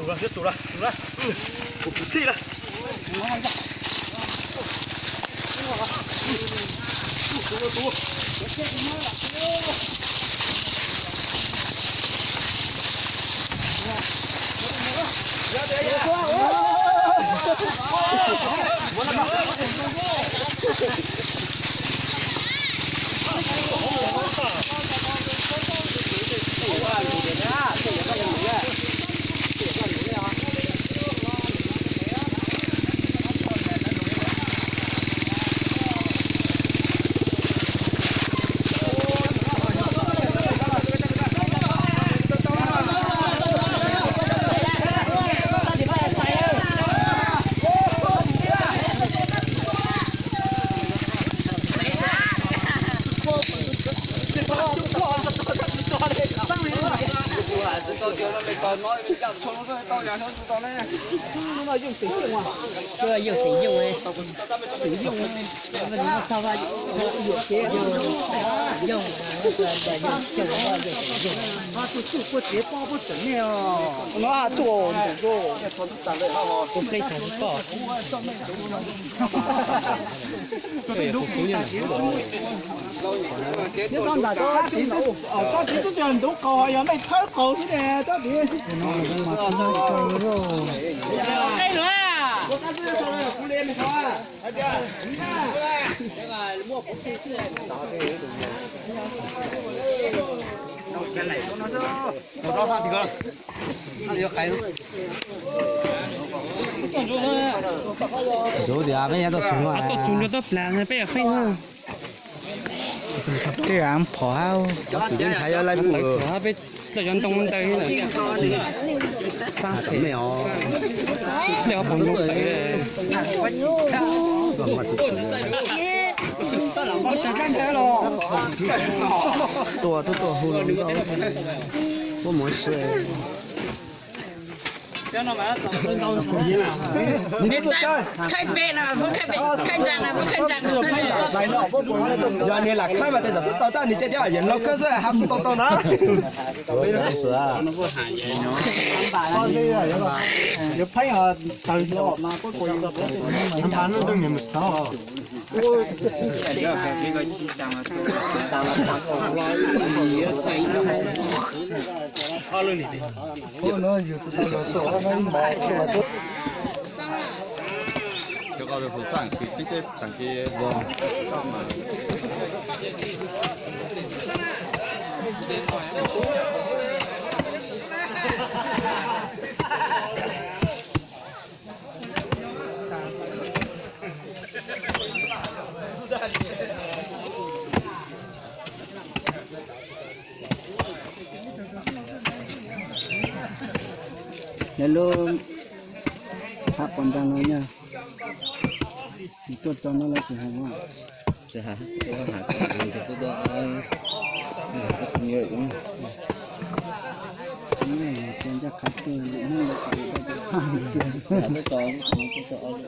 煮了，别煮了，煮了，我不气了。煮。这要用谁用嘞？谁用嘞？那么你们烧饭有些用那个用小的话用谁用？他做过节包不整的哦。那做不非常爆。对，不熟练的。你講大家點都家姐都做唔到個，有咩出個先嘅？家姐。哎呀！我剛才說了，不練你說啊，阿姐，你看，這個摸不回去。我到他這個，那就還。有的啊，每天都吃嘛。都煮了都爛了，不要廢話。這樣破好。最近才要來補。破好被這樣東對了。沒有。這個朋友對嘞。我就跟佢咯。多都多好了，我沒事。你開背了，不開背，看站了，不看站了。原來開嘛，就到到你這家人咯，可是還是到哪？沒事啊。有朋友到咗嘛？嗰個有反正都唔少。就搞得好酸，直接上去我。Hello, hapon tangannya. Itu tangan lagi semua. Sehat. Satu doang. Kesenian ini. Ini, jangan kaki ini. Satu tahun, satu soal.